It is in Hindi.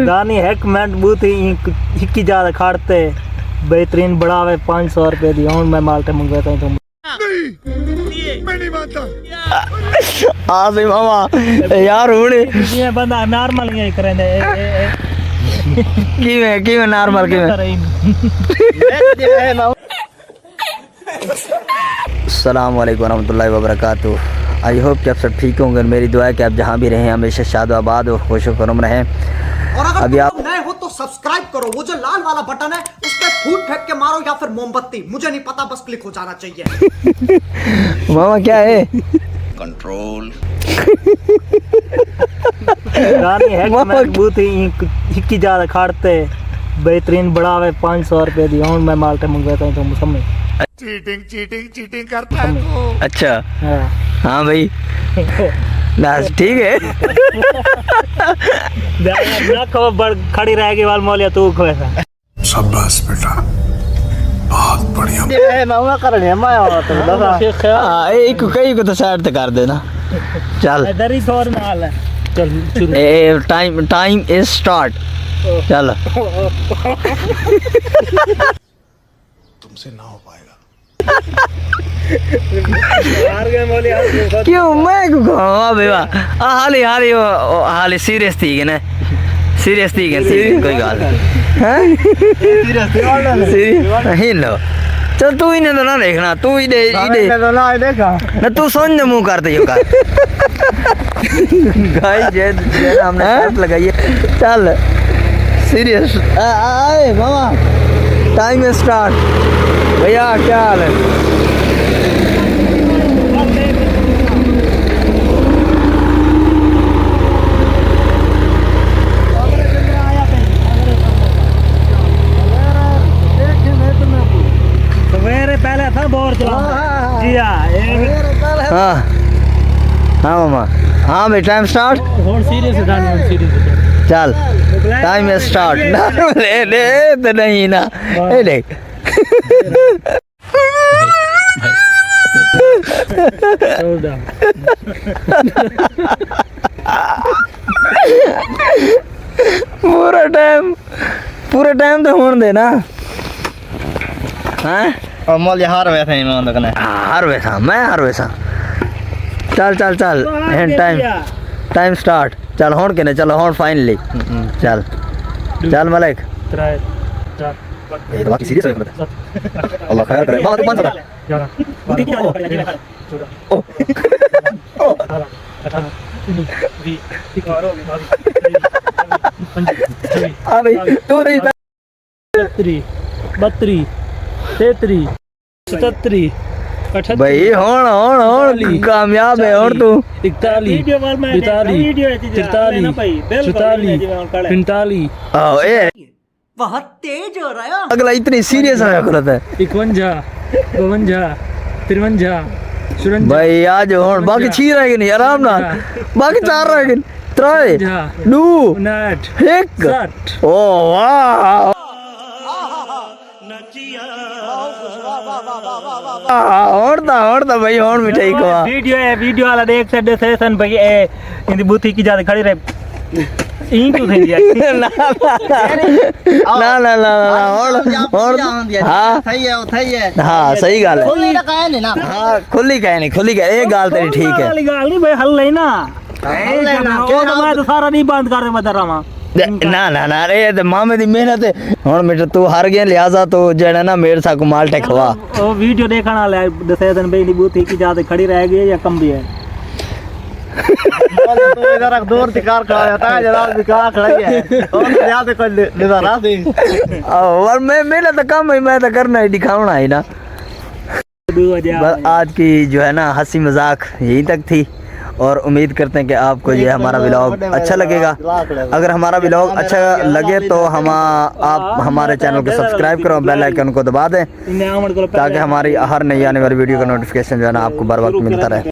दानी है कमेंट बहुत ही ज्यादा खाड़ते बेहतरीन बढ़ावे 500 रुपए दी हूं मैं माल्टे मंगवाता हूं नहीं मैं नहीं मानता हां भाई मामा यार हुने ये बंदा नॉर्मल नहीं करने किवें नॉर्मल अस्सलाम वालेकुम रहमतुल्लाहि व बरकातुहू। आई होप कि आप सब ठीक होंगे। मेरी दुआ है कि आप जहाँ भी रहें हमेशा शाद आबाद हो, खुश खुरम रहें। और अगर अभी आप नए हो तो सब्सक्राइब करो, वो जो लाल वाला बटन है उस पर फूट फेंक के मारो या फिर मोमबत्ती, मुझे नहीं पता, बस क्लिक हो जाना चाहिए। मामा क्या है कंट्रोल रानी है बहुत ही ज्यादा खाड़ते बेहतरीन बढ़ावे 500 रुपए दी हूं मैं माल्टे मंगवाता हूं तुम समझ चीटिंग करता है तू। अच्छा हाँ भाई बस ठीक है ना खबर खड़ी रहेगी वाल मौलिया तू वैसा शाबाश बेटा बहुत बढ़िया। ये मामा करने मैं और तो दफा हां एक कई को तो साइड पे कर देना चल इधर ही छोड़ माल है चल ए टाइम इज स्टार्ट चल तुमसे ना हो पाएगा। क्यों मैं को बेवा हाली सीरियस थी के ना सीरियस थी के कोई गाल हैं सीरियस नहीं लो चल तू ही ने तो ना देखना तू ही दे तो ना देखा ना तू सोच मुंह कर दे कर गाइस जे हमने शर्त लगाई है चल सीरियस आए मामा टाइम स्टार्ट भैया क्या हाल है पहले था बोर जी हाँ मामा हाँ भाई टाइम स्टार्ट चल टाइम स्टार्ट ले तो नहीं ना ए देख पूरा टाइम तो होने देना हाँ और मौल हार वैसा ही मैं देखना हार वैसा मैं हार वैसा चल टाइम स्टार्ट चल होड़ के ना चलो होड़ फाइनली चल मलिक ये तो बाकी सीरियस है अल्लाह खैर करे मामा तू कौन सा अरे तू नहीं 32 33 77 भाई होण कामयाब है और तू 41 42 43 45 आओ ए बहुत तेज हो रहा है अगला इतनी सीरियस आया करता है 51 52 53 भाई आज होण बाकी 6 रह गए नहीं आराम ना बाकी 4 रह गए 3 2 1 ओ वाह और भाई और मिठाई को वीडियो वाला देख सकते सेशन भाई ए इंदी बूथी की ज्यादा खड़ी रहे इन क्यों थे दिया ना और हां सही है हां सही गाल है खुली कहे नहीं ना हां खुली कहे एक गाल तेरी ठीक है गाल नहीं भाई हल नहीं ना ओ तो मैं तो सारा नहीं बंद कर दे मैं डरावा ना रे ते मामे दी मेहनत है हुन मेरे तू हार गया लिहाजा तो जेड़ा ना मेरे सा को माल टेकवा ओ वीडियो देखण वाले दसे दिन भाई नी बूथी की ज्यादा खड़ी रह गई या कम भी है तो इधर दूर तिकार खड़ा रहता है जनाब तिकार खड़ा है और ज्यादा कोई नजारा दे और मेरा तो काम है मैं तो करना ही दिखावना है ना आज की जो है ना हंसी मजाक यहीं तक थी और उम्मीद करते हैं कि आपको ये हमारा व्लॉग अच्छा लगेगा। अगर हमारा व्लॉग अच्छा लगे तो आप हमारे चैनल को सब्सक्राइब करो, बेल आइकन को दबा दें ताकि हमारी हर नई आने वाली वीडियो का नोटिफिकेशन जो है ना आपको बर वक्त मिलता रहे।